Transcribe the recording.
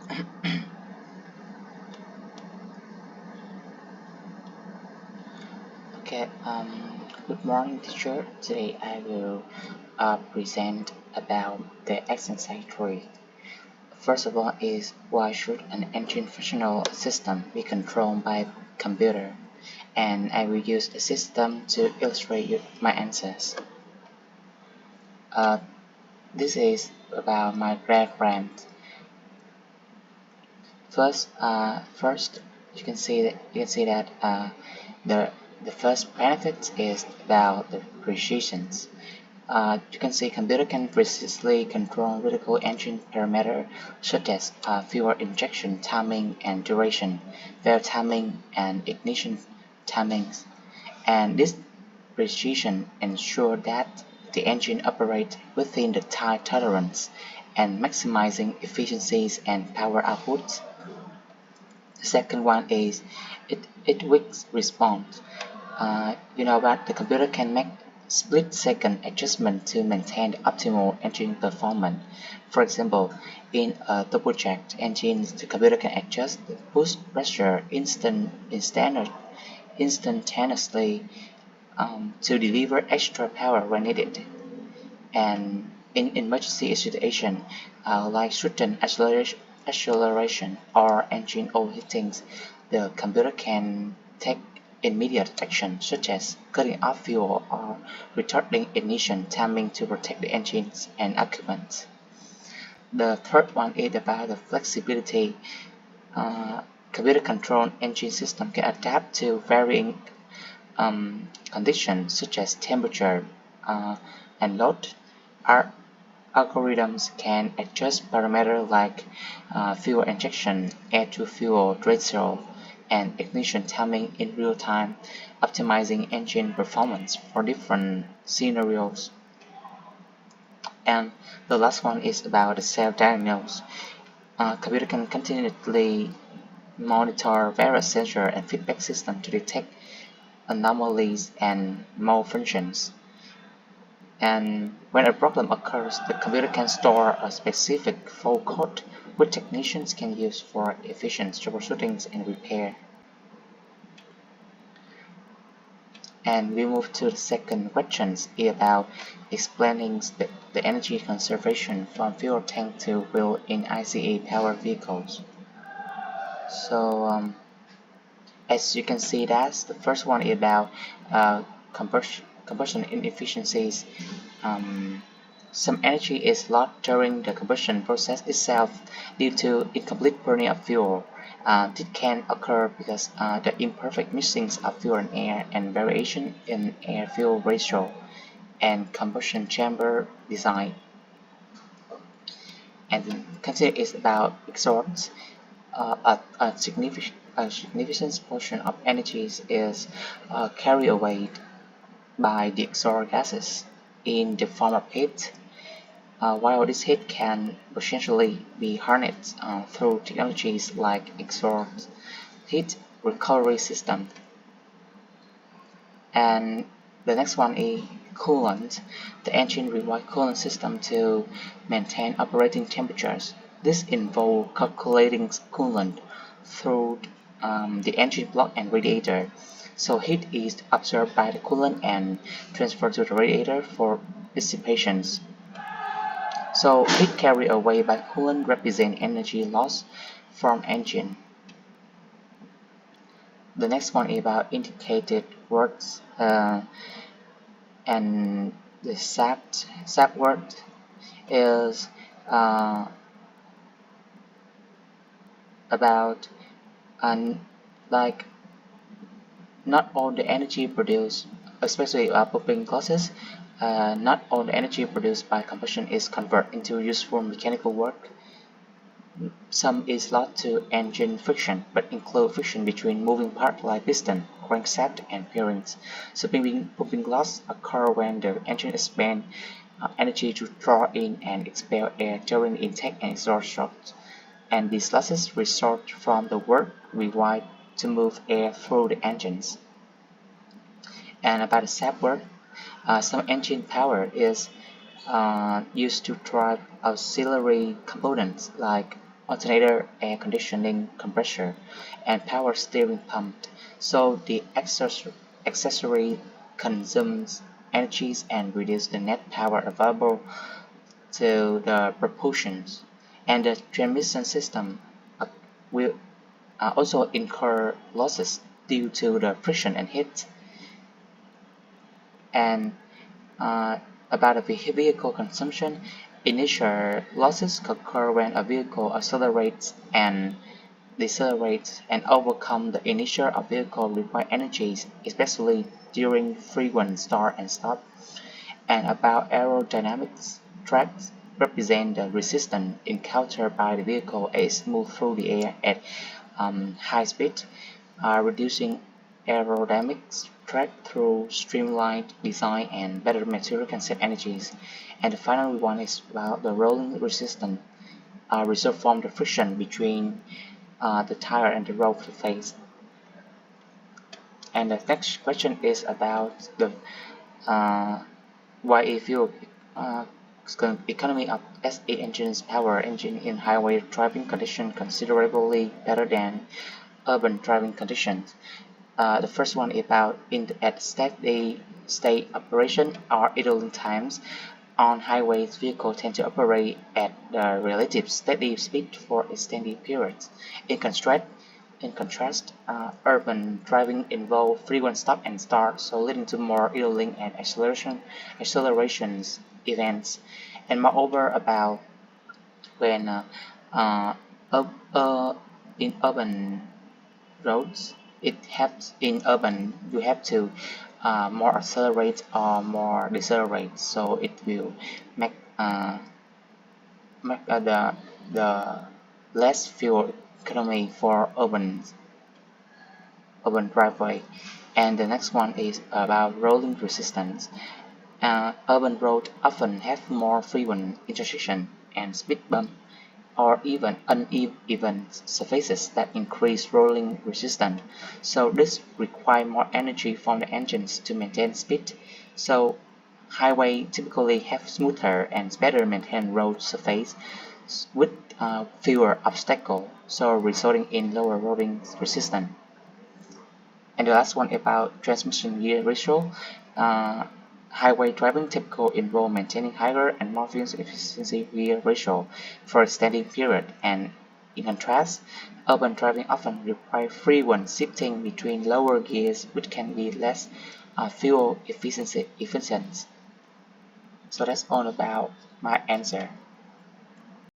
Okay, good morning teacher. Today I will present about the exercise 3. First of all is why should an engine functional system be controlled by computer? And I will use a system to illustrate my answers. Uh, this is about my diagram. First, you can see that the the first benefit is about the precision. You can see computer can precisely control critical engine parameters such as fuel injection timing and duration, valve timing and ignition timings, and this precision ensures that the engine operates within the tight tolerance and maximizing efficiencies and power output. The second one is it quick response. You know that the computer can make split-second adjustment to maintain optimal engine performance. For example, in a turbocharged engine, the computer can adjust the boost pressure instantaneously to deliver extra power when needed. And in emergency situation, like sudden acceleration or engine overheating, the computer can take immediate action such as cutting off fuel or retarding ignition timing to protect the engines and equipment. The third one is about the flexibility. Computer controlled engine system can adapt to varying conditions such as temperature and load. Our algorithms can adjust parameters like fuel injection, air-to-fuel ratio, and ignition timing in real time, optimizing engine performance for different scenarios. And the last one is about the self-diagnose. Computer can continuously monitor various sensor and feedback systems to detect anomalies and malfunctions. And when a problem occurs, the computer can store a specific fault code which technicians can use for efficient troubleshooting and repair. And we move to the second question about explaining the energy conservation from fuel tank to wheel in ICE powered vehicles. So as you can see, that's the first one is about combustion inefficiencies. Some energy is lost during the combustion process itself due to incomplete burning of fuel. This can occur because the imperfect mixing of fuel and air and variation in air-fuel ratio and combustion chamber design. And consider is about exhaust. A significant portion of energy is carried away by the exhaust gases in the form of heat. While this heat can potentially be harnessed through technologies like exhaust heat recovery system. And the next one is coolant. The engine requires coolant system to maintain operating temperatures. This involves calculating coolant through the engine block and radiator. So heat is absorbed by the coolant and transferred to the radiator for dissipation. So heat carried away by coolant represents energy loss from engine. The next one is about indicated words and the sap word is about like not all the energy produced, especially pumping gases, not all the energy produced by combustion is converted into useful mechanical work. Some is lost to engine friction, but include friction between moving parts like piston, crankshaft, and bearings. So pumping loss occur when the engine expends energy to draw in and expel air during intake and exhaust shots, and these losses result from the work required to move air through the engines. And about the sap work, some engine power is used to drive auxiliary components like alternator, air conditioning, compressor, and power steering pump. So the accessory consumes energies and reduce the net power available to the propulsions. And the transmission system will also incur losses due to the friction and heat. And about the vehicle consumption, initial losses occur when a vehicle accelerates and decelerates and overcome the inertia of vehicle require energies, especially during frequent start and stop. And about aerodynamics, tracks represent the resistance encountered by the vehicle as it moves through the air at high speed, reducing aerodynamics track through streamlined design and better material can save energies. And the final one is about the rolling resistance, results from the friction between the tire and the road surface. And the next question is about the why fuel economy of SE engines power engine in highway driving conditions considerably better than urban driving conditions. The first one is about at steady state operation or idling times. On highways, vehicles tend to operate at the relative steady speed for extended periods. In contrast, urban driving involves frequent stop and start, so leading to more idling and accelerations events. And moreover, about when in urban roads, in urban you have to more accelerate or more decelerate, so it will make the less fuel economy for urban driveway. And the next one is about rolling resistance. Urban roads often have more frequent intersections and speed bumps or even uneven surfaces that increase rolling resistance. So this requires more energy from the engines to maintain speed. So highway typically have smoother and better maintained road surface with fewer obstacles, so resulting in lower rolling resistance. And the last one about transmission gear ratio. Highway driving typically involves maintaining higher and more fuel efficiency gear ratio for extended period, and in contrast, urban driving often requires frequent shifting between lower gears, which can be less fuel efficient. So that's all about my answer.